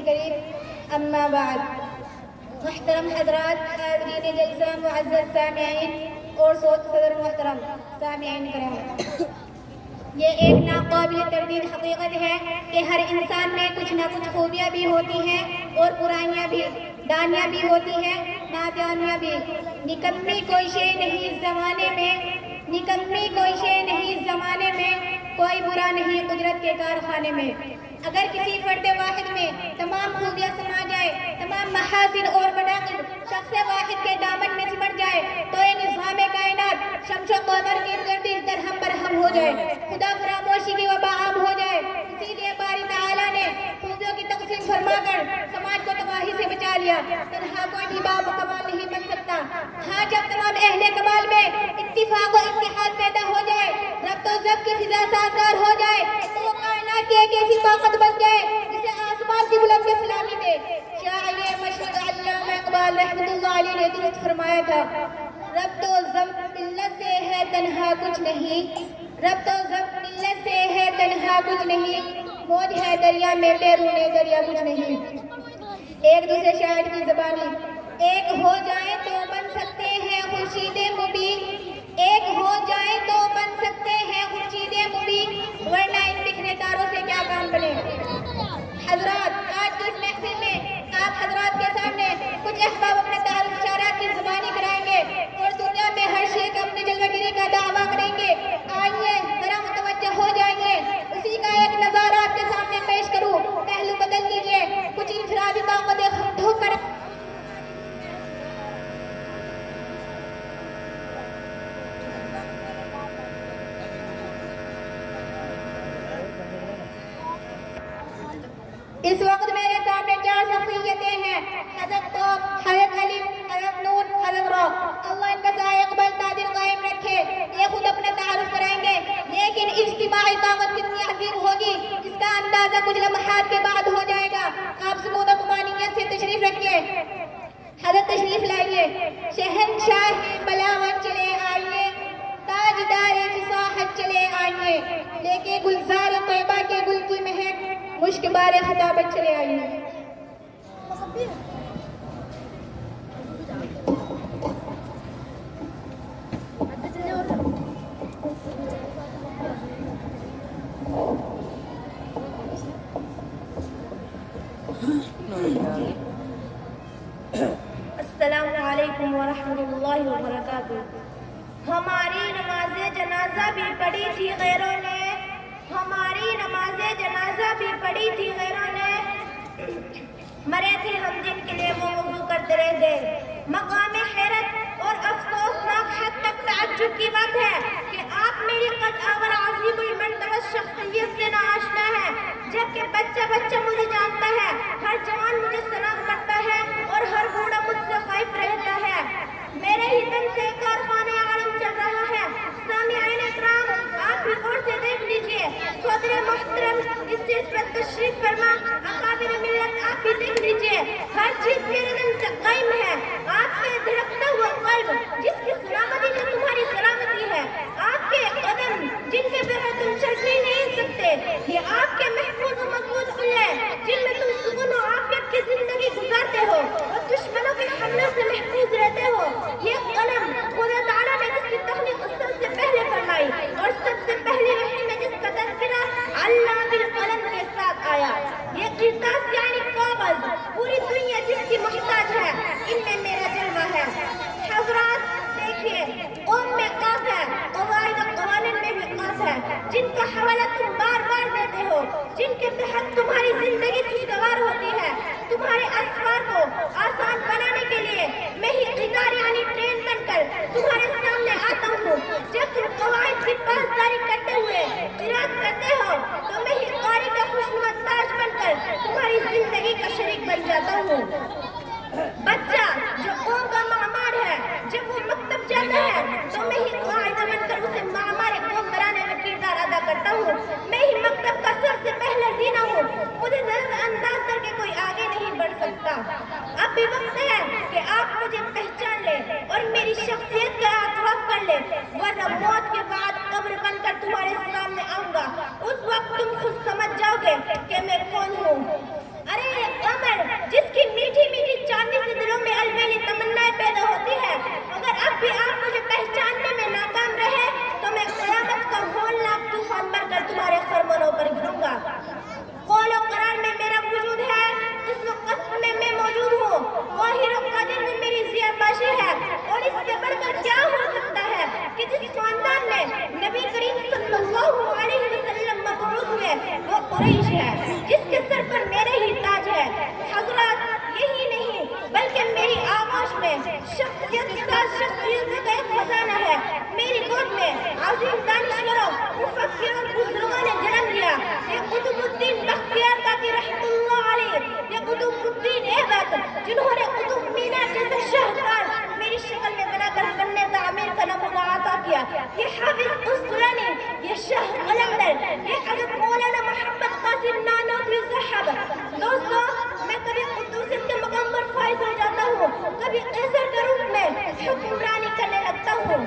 الكريم اما بعد محترم حضرات حاضرین جلسہ معزز سامعین اور صدر محترم سامعین کرام، یہ ایک ناقابل تردید حقیقت ہے کہ ہر انسان میں کچھ نہ کچھ خوبیاں بھی ہوتی ہیں اور برائیاں بھی، دانیاں بھی ہوتی ہیں، نادانیاں بھی۔ نکمی کوئی شے نہیں اس زمانے میں، نکمی کوئی شے نہیں اس زمانے میں، کوئی برا نہیں قدرت کے کارخانے میں۔ اگر کسی فرد واحد میں تمام خوبیاں سما جائے، تمام محاسن اور مناقب شخص واحد کے دامن میں سمٹ جائے تو یہ نظام کائنات شمس و قمر کی گردش درہم برہم ہو جائے، خدا فراموشی کی وبا عام ہو جائے۔ اسی لیے باری تعالیٰ نے خوبیوں کی تقسیم فرما کر سماج کو تباہی سے بچا لیا۔ تنہا کوئی بھی باکمال نہیں بن سکتا۔ ہاں، جب تمام اہل کمال میں اتفاق و اتحاد پیدا ہو جائے، ربط و ضبط کی فضا سازگار ہو جائے تو وہ کائنات کی ایک ایسی طاقت بن جائے جسے آسمان کی بلند سلامی دے۔ شاعر مشرق علامہ اقبال رحمۃ اللہ علیہ نے درست فرمایا تھا، ربط و ضبط ملت سے ہے تنہا کچھ نہیں، ربط و ضبط ملت سے ہے تنہا کچھ نہیں، موج ہے دریا میں بیرون دریا کچھ نہیں۔ ایک دوسرے شاعر کی زبانی، ایک ہو جائے تو بن سکتے ہیں خورشید مبین، ایک ہو جائے تو بن سکتے ہیں خورشید مبین، ورنہ ان بکھرے تاروں سے کیا کام بنے۔ حضرات، آج کی اس محفل میں آپ حضرات کے سامنے کچھ احباب اپنے تعارف اشارات کی زبانی کرائیں گے اور دنیا میں ہر شے کا اپنے جلوہ گری کا دعویٰ کریں گے۔ آئیے ذرا متوجہ ہو جائیے، اسی کا ایک نظارہ آپ کے سامنے پیش کروں، پہلو بدل لیجیے، کچھ انفرادی طاقتیں خم ٹھوک کر اس وقت میرے سامنے چار شخصیتیں ہیں، حضرت قاف، حضرت علی، حضرت نون، حضرت را۔ اللہ ان کا سایہ اقبال تعدیل قائم رکھے۔ یہ خود اپنے تعارف کرائیں گے، لیکن اجتماعی طاقت کتنی عظیم ہوگی اس کا اندازہ کچھ لمحات کے بعد ہو جائے گا۔ آپ سکون و طمانینت سے تشریف رکھیے، حضرت تشریف لائیے۔ شہنشاہ بلاغت چلے آئیے، تاجدار فصاحت چلے آئیے، لے کے گلزار طیبہ کے گل کی مہک، مشک بار خطابت چلے آئیے۔ السلام علیکم ورحمۃ اللہ وبرکاتہ۔ ہماری نماز جنازہ بھی پڑھی تھی غیروں نے، ہماری نماز جنازہ بھی پڑھی تھی غیروں نے، مرے تھے ہم جن کے لیے وہ وضو کرتے رہ گئے۔ مقام حیرت اور افسوسناک حد تک تعجب کی بات ہے کہ آپ میری قد آور عظیم المرتبہ شخصیت سے ناآشنا ہے، جبکہ بچہ بچہ مجھے جانتا ہے، ہر جوان مجھے سلام کرتا ہے اور ہر بوڑھا مجھ سے خائف رہتا ہے۔ میرے ہی دم سے کارخانہ عالم چل رہا ہے۔ سامعین اکرام، آپ بھی غور سے دیکھ لیجئے، صدر محترم اس چیز پر تشریف فرما، اکابر ملت آپ بھی دیکھ لیجئے، ہر چیز میرے دم سے قائم ہے۔ آپ کے دھڑکتا ہوا قلب جس کی سلامتی میں تمہاری سلامتی ہے، آپ کے قدم جن کے بغیر تم چل ہی نہیں سکتے، یہ آپ کے محفوظ و مضبوط قلعے جن میں تم سکون و عافیت کی زندگی گزارتے ہو اور دشمنوں کے حملوں سے محفوظ رہتے ہو۔ یہ قلم خدا تعالیٰ نے جس کی تخلیق سب سے پہلے فرمائی اور سب سے پہلی وحی میں جس کا تذکرہ علامہ بالقلم کے ساتھ آیا، یہ قرطاس یعنی کاغذ پوری دنیا جس کی محتاج ہے، ان میں میرا جلوہ ہے۔ حضرات دیکھیے، قوم میں قاف ہے، قواعد و قوانین میں بھی قاف ہے، جن کا حوالہ تم بار بار دیتے ہو، جن کے تحت تمہاری زندگی خوشگوار ہوتی ہے۔ تمہارے اسفار کو آسان بنانے کے لیے میں ہی قطار یعنی ٹرین بن کر تمہارے سامنے آتا ہوں۔ جب تم قواعد کی پاسداری کرتے ہوئے قرات کرتے ہو تو میں ہی قاری کا خوشنما تاج بن کر تمہاری زندگی کا شریک بن جاتا ہوں۔ بچہ جو قوم کا معمار ہے، جب وہ مکتب جاتا ہے تو میں ہی قاعدہ بن کر اسے معمار قوم بنانے میں کردار ادا کرتا ہوں۔ میں ہی مکتب کا سب سے پہلا زینہ ہوں، مجھے نظر انداز کر کے کوئی آگے نہیں بڑھ سکتا۔ اب بھی وقت ہے کہ آپ مجھے پہچان لیں اور میری شخصیت کا اعتراف کر لیں، ورنہ موت کے بعد قبر بن کر تمہارے سامنے آؤں گا، اس وقت تم خود سمجھ جاؤ گے کہ میں کون ہوں۔ ارے سیوطی کا ایک خزانہ ہے. میری گود میں عظیم دانشوروں مفکروں بزرگوں نے جنم لیا. یہ قطب الدین بختیار کاکی رحمۃ اللہ علیہ، یہ قطب الدین ایبک جنہوں نے قطب مینار جیسے شاہکار میری شکل میں بنا کر فن تعمیر کا نمونہ عطا کیا. یہ حافظ اسقلانی، یہ شاہ قلندر، یہ حضرت مولانا محمد قاسم نانوتوی صاحب. دوستو، میں کبھی قدوسیت کے مقام پر فائز ہو جاتا ہوں، کبھی قیصر کے روپ میں حکمرانی کرنے لگتا ہوں.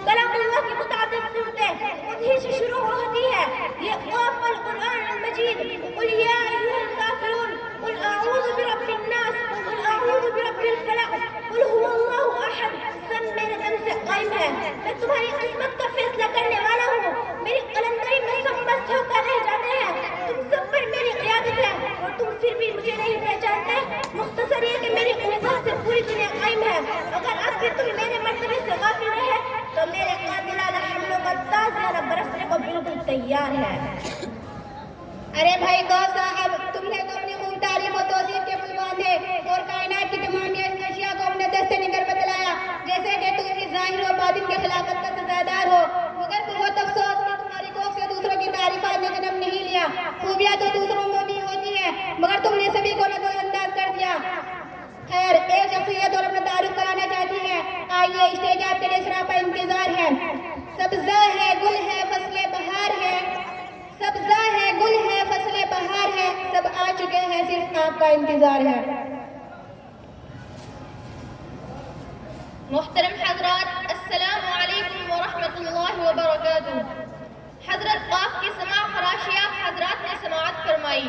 کلام اللہ کی متعدد صورتیں خود سے شروع ہوتی ہے. یہ قاف القرآن المجید، قل یا ایھا الکافرون، قل اعوذ برب الناس، قل اعوذ برب الفلق، قل هو اللہ احد، سب میرے دم سے قائم ہے. میں تمہاری قسمت کا فیصلہ کرنے والا ہوں. میری قلندری میں سب مست ہو کر رہ جاتے ہیں. تم سب پر میری قیادت ہے اور تم پھر بھی مجھے نہیں پہچانتے. مختصر یہ کہ میری قوت سے پوری دنیا قائم ہے. اگر آج بھی تم میرے مرتبے سے غافل رہے تو میرے قاتلانہ حملوں کا تازیانہ برسنے کو بالکل تیار ہے. ارے بھائی گو صاحب، تم نے تو اپنی خوب تعریف و توصیف کے پل باندھے اور کائنات کی تمام اشیاء کو اپنے دستے نگر بتلایا، جیسے کہ تم ہی ظاہر و باطن کے خلافت کا سزادار ہو. مگر بہت افسوس کہ تمہاری کوکھ سے دوسروں کی تعریفات نے جنم نہیں لیا. خوبیاں تو دوسروں میں بھی ہوتی ہیں، مگر تم نے سبھی کو نظر انداز کر دیا. خیر، ایک شخصیت اور اپنا تعارف کرانا چاہتی ہے. آئیے، اسٹیج آپ کے لیے سراپا انتظار ہے. سبزہ ہے، گل ہے، فصل بہار ہے، سبزہ ہے، گل ہے، فصل بہار ہے، سب آ چکے ہیں، صرف آپ کا انتظار ہے. محترم حضرات، السلام علیکم ورحمۃ اللہ وبرکاتہ. حضرت قاف کی سماع خراشیاب حضرات نے سماعت فرمائی.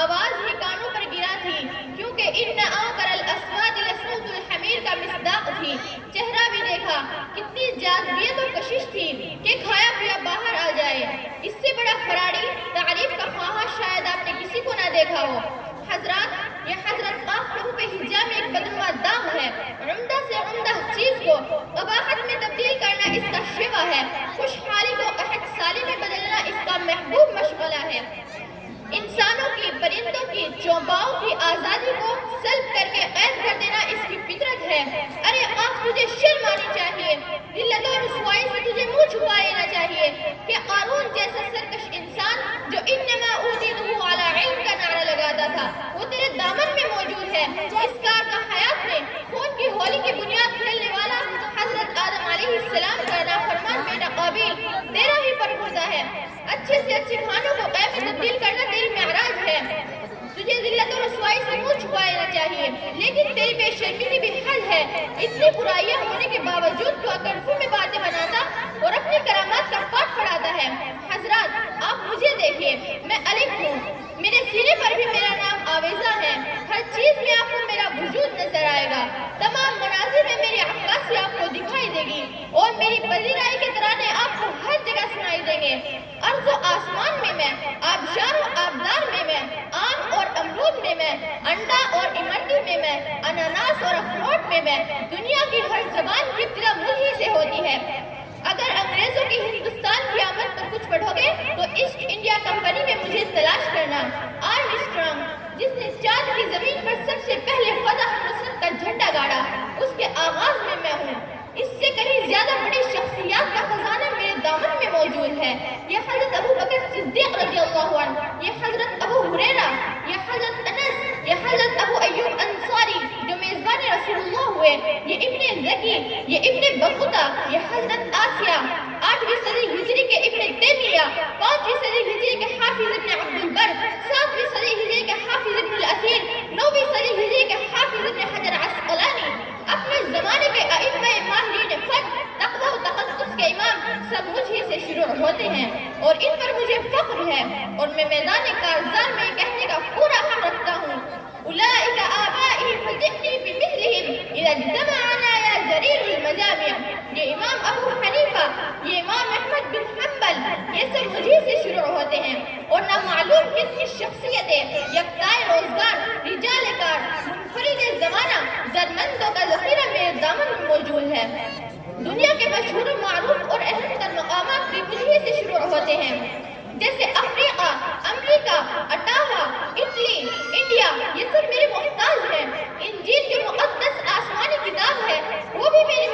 آواز ہی کانوں پر گرا تھی، کیونکہ ان آکر الاسواد لصوت الحمیر کا مصداق تھی. چہرہ بھی دیکھا، کتنی جاذبیت و کشش تھی کہ کھایا پیا باہر آ جائے. اس سے بڑا فراڑی تعریف کا خواہاں شاید آپ نے کسی کو نہ دیکھا ہو. حضرات، یہ حضرت قاف حروف ہجا میں ایک بدنما داغ ہے. عمدہ سے عمدہ چیز کو قباحت میں تبدیل کرنا اس کا شیوا ہے. خوشحالی کو قحط سالی میں بدلنا اس کا محبوب مشغلہ ہے. انسانوں کی، پرندوں کی، چوپاؤں کی آزادی کو سلب کر کے قید کر دینا اس کی فطرت ہے. ارے قاف، تجھے شرم آنی چاہیے. ذلت و رسوائی سے تجھے منہ چھپا لینا چاہیے کہ قارون جیسا سرکش انسان جو انما اوتیتہ علی علم کا نعرہ لگاتا تھا، وہ تیرے دامن میں موجود ہے. اس کار کا حیات میں خون کی ہولی کی بنیاد کھیلنے والا حضرت آدم علیہ السلام کا نافرمان بیٹا قابیل تیرا ہی پرخوردہ ہے. اچھے سے اچھے کھانوں کو قید میں تبدیل کرنا تیری معراج ہے. تجھے ذلت و رسوائی سے منہ چھپا لینا چاہیے، لیکن تیری بے شرمی کی بھی حد ہے. اتنی برائیاں ہونے کے باوجود تو کنفو میں باتیں بناتا اور اپنی کرامات کا پاٹ پڑھاتا ہے. حضرات، آپ مجھے دیکھیے، میں الف ہوں، میرے سینے پر بھی میرا نام آویزہ ہے. ہر چیز میں آپ کو میرا وجود نظر آئے گا. تمام مناظر میں میری عکاسی آپ کو دکھائی دے گی اور میری پذیرائی کے ترانے آپ کو ہر جگہ سنائی دیں گے. ارض و آسمان میں آبشار و آبدار میں آم اور امرود میں انڈا اور امرتی میں اناناس اور اخروٹ میں دنیا کی ہر زبان کی ابتدا مجھ ہی سے ہوتی ہے. اگر انگریزوں کی ہندوستان کی آمد پر کچھ پڑھو گے تو ایسٹ انڈیا کمپنی میں مجھے تلاش کرنا. آرم اسٹرانگ، جس نے چاند کی زمین پر سب سے پہلے فتح نصرت کا جھنڈا گاڑا، اس کے آغاز میں ہوں. اس سے کہیں زیادہ بڑی شخصیات کا خزانہ میرے دامن میں موجود ہے. یہ حضرت ابو بکر صدیق رضی اللہ عنہ، یہ حضرت ابو ہریرہ، یہ حضرت انس، یہ حضرت ابو ایوب انصاری جو میزبان رسول اللہ ہوئے، یہ ابن زکی، یہ ابن بطوطہ، یہ حضرت آسیہ، 8ویں صدی ہجری کے ابن تیمیہ، 5ویں صدی ہجری کے حافظ ابن عبد البر، 7ویں صدی ہجری کے حافظ ابن الاثیر، 9ویں صدی ہجری کے حافظ ابن حجر عسقلانی. اپنے زمانے کے ائمہ ماہرین فن، تقویٰ و تقدس کے امام سب مجھ ہی سے شروع ہوتے ہیں اور ان پر مجھے فخر ہے اور میں میدان کارزار میں کہنے کا پورا حق رکھتا ہوں. اولئک آبائی فجئنی بمثلہم اذا اجتمعنا یا جریر المجامع. یہ امام ابو حنیفہ، یہ امام احمد بن حنبل، یہ سب مجھ ہی سے شروع ہوتے ہیں اور نہ معلوم کتنی شخصیتیں یکتائے روزگار، رجال کار، منفرد زمانہ، درمندوں کا ذخیرہ میرے دامن میں موجود ہے. دنیا کے مشہور و معروف اور اہم تر مقامات بھی مجھ ہی سے شروع ہوتے ہیں، جیسے افریقہ، امریکہ، اٹاوا، اٹلی، انڈیا، یہ سب میرے محتاج ہیں. انجیل جو مقدس آسمانی کتاب ہے وہ بھی میرے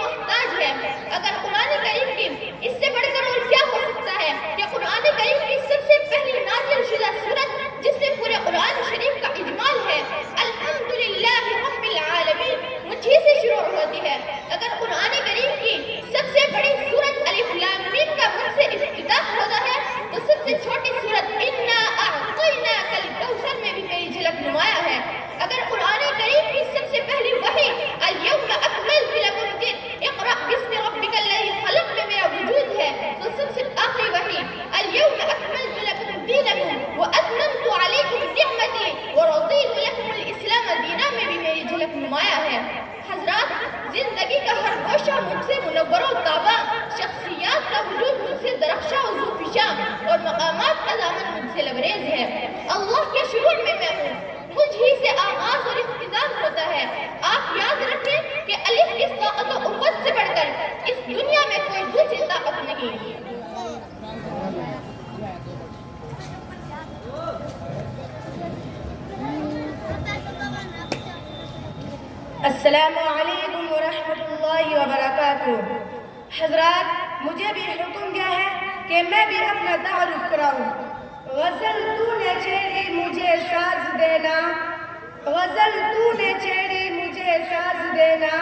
بروتابہ شخصیات کا وجود مجھ سے درخشاں و ذوفشاں اور مقامات کا دامن مجھ سے لبریز ہے۔ اللہ کے شروع میں ہوں، مجھ ہی سے آغاز اور اختتام ہوتا ہے۔ آپ یاد رکھیں کہ الف کی طاقت و قوت سے بڑھ کر اس دنیا میں کوئی دوسری طاقت نہیں۔ السلام علیکم ورحمۃ اللہ وبرکاتہ۔ حضرات، مجھے بھی حکم دیا ہے کہ میں بھی اپنا تعارف کراؤں۔ غزل تو نے چھیڑی مجھے ساز دینا، غزل تو نے چھیڑی مجھے ساز دینا،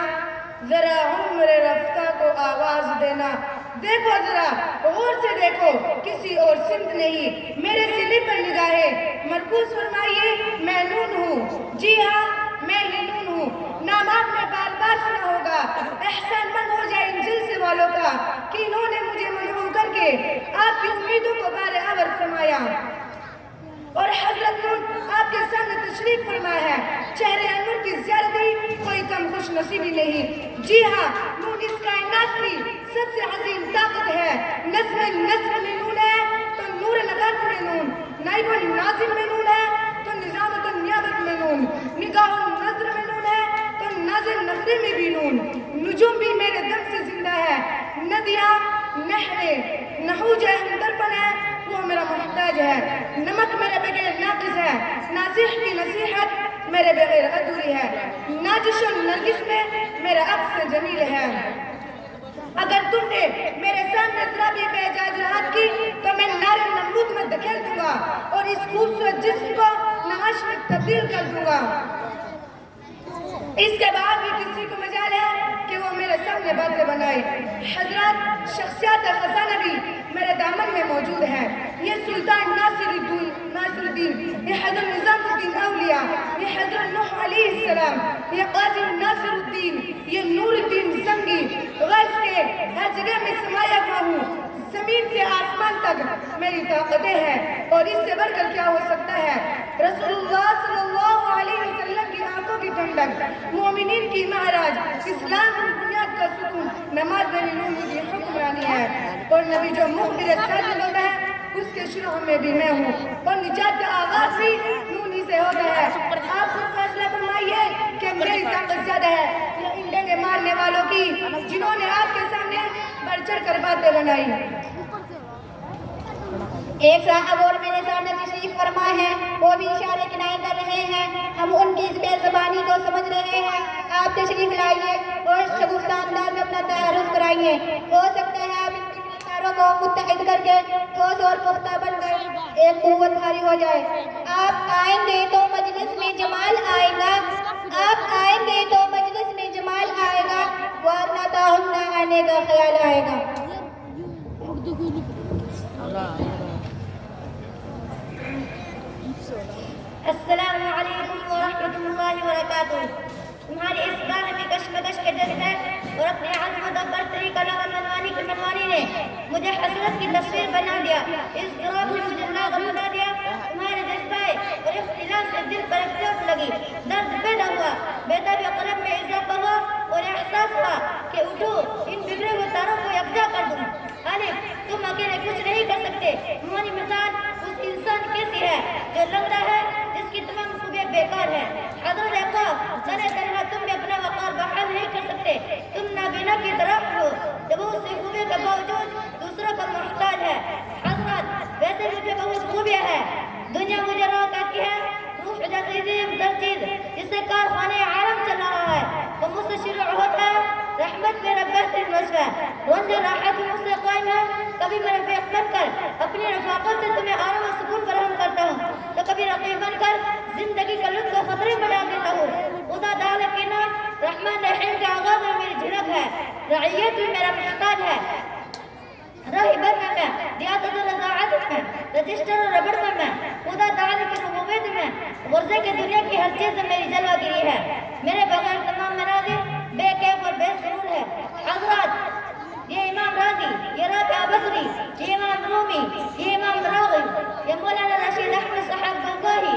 ذرا عمر رفتہ کو آواز دینا۔ دیکھو ذرا غور سے دیکھو، کسی اور سمت نہیں، میرے سینے پر نگاہیں مرکوز فرمائیے۔ میں نون ہوں، جی ہاں میں ہی نون ہوں۔ نام آپ نے بار بار سنا ہوگا، احسان مند ہو جائے ان جلسے والوں کا کہ انہوں نے مجھے منعوم کر کے آپ کی امیدوں کو بار آور فرمایا۔ اور حضرت نون آپ کے سامنے تشریف فرما ہے، چہرے انور کی زیادتی کوئی کم خوش نصیبی نہیں۔ جی ہاں، نون اس کائنات کی سب سے عظیم طاقت ہے۔ نظم نظم میں نون ہے تو نور نگات میں نون، نائب الناظم میں نون ہے تو نظامت النیابت میں نون، نگاہ النظر میں نون ہے تو ناظر نظرے میں بھی نون۔ نجوم بھی میرے دم سے زندہ ہے، ندیاں نہریں نحوج ہمدرپن ہے وہ میرا محتاج ہے، نمک میرے بغیر ناقص ہے، ناصح کی نصیحت میرے بغیر ادھوری ہے، ناجش النرگس میں میرا عکس جمیل ہے۔ اگر تم نے میرے سامنے ترابی پہ اعجاز رہات کی تو میں نار نمرود میں دھکیل دوں گا اور اس خوبصورت جسم کو نعش میں تبدیل کر دوں گا۔ اس کے بعد بھی کسی کو مجال ہے کہ وہ میرے سامنے باتیں بنائے۔ حضرات، شخصیات خزانہ بھی میرے دامن میں موجود ہے۔ یہ سلطان ناصر الدین، یہ حضرت نظام الدین اولیاء، یہ حضرت نوح علیہ السلام، یہ قاضی ناصر الدین، یہ نور الدین زنگی، غرض کے ہر جگہ میں سمایا ہوا ہوں۔ زمین سے آسمان تک میری طاقتیں ہیں اور اس سے بڑھ کر کیا ہو سکتا ہے۔ رسول اللہ صلی اللہ علیہ وسلم کی آنکھوں کی ٹھنڈک، مومنین کی معراج، اسلام کی بنیاد کا سکون، نماز میں نون کی حکمرانی ہے۔ اور نبی جو منہ میرے ساتھ ہوتا ہے اس کے شروع میں بھی میں ہوں، اور نجات کا آغاز بھی نون ہی سے ہوتا ہے۔ آپ خود فیصلہ فرمائیے کہ میری طاقت زیادہ ہے یا ان ڈنگے مارنے والوں کی جنہوں نے آپ کے سامنے بڑھ چڑھ کر باتیں بنائی۔ ایک صاحب اور میرے سامنے تشریف فرما ہے، وہ بھی اشارے کنائے کر رہے ہیں، ہم ان کی اس بے زبانی کو سمجھ رہے ہیں۔ آپ تشریف لائیے اور شگفتہ انداز میں اپنا تعارف کرائیے۔ ہو سکتا ہے آپ ان کرداروں کو متحد کر کے ٹھوس اور پختہ بن کر ایک قوت بھاری ہو جائے۔ آپ آئیں گے تو مجلس میں جمال آئے گا، آپ آئیں گے تو مجلس میں جمال آئے گا، ورنہ تو نہ آنے کا خیال آئے گا۔ السلام علیکم ورحمۃ اللہ وبرکاتہ۔ تمہاری اس باہمی کشمکش کے جذبے اور اپنے عظمت و برتری کا لوحہ منوانی نے مجھے حسرت کی تصویر بنا دیا، اس ضرور نے مجھے لاغر بنا دیا۔ تمہارے جذبے اور اختلاف سے دل پر چوٹ لگی، درد پیدا ہوا، بیداری قلب میں اضافہ ہوا اور احساس ہوا کہ اٹھو ان بگڑے ہوئے تاروں کو یکجا کر دوں۔ تم اکیلے کچھ نہیں کر سکتے۔ تمہاری مثال اس انسان کیسی ہے جو لنگڑا ہے، جس کی تمام خوبیاں بیکار ہے۔ حضرت عقاب سنے تنہا تم بھی اپنا وقار بحال نہیں کر سکتے۔ تم نابینا کی طرح ہو جو بہت سی خوبیوں کے باوجود دوسروں کا محتاج ہے۔ حضرت، ویسے مجھے بہت خوبیاں ہے، دنیا مجھے روک آتی ہے، روح جیسی در چیز جس سے کارخانے عالم چل رہا ہے وہ مجھ سے شروع ہوتا ہے۔ رحمت میرا بہترین وصف ہے، رنج راحت مجھ سے قائم ہے۔ کبھی میں رفیق بن کر اپنی رفاقت سے تمہیں آرام و سکون فراہم کرتا ہوں تو کبھی رقیب بن کر زندگی کا لطف و خطرے میں ڈال دیتا ہوں۔ خدا تعالیٰ کی نام رحمان رحیم کے آغاز میں میری جھلک ہے، رعیت بھی میرا محتاج ہے۔ راہی بننے میں، دیاتت و رضاعت میں، رجسٹر و ربڑ میں، خدا تعالیٰ کی ربوبیت میں، غرضے کی دنیا کی ہر چیز میں میری جلوہ گیری ہے۔ میرے بغیر تمام مناظر بے کیف اور بے سرور ہے۔ حضرات، یہ امام راضی، یہ رابعہ بصری، یہ امام رومی، یہ امام راغب، یہ مولانا رشید احمد صاحب گنگاہی،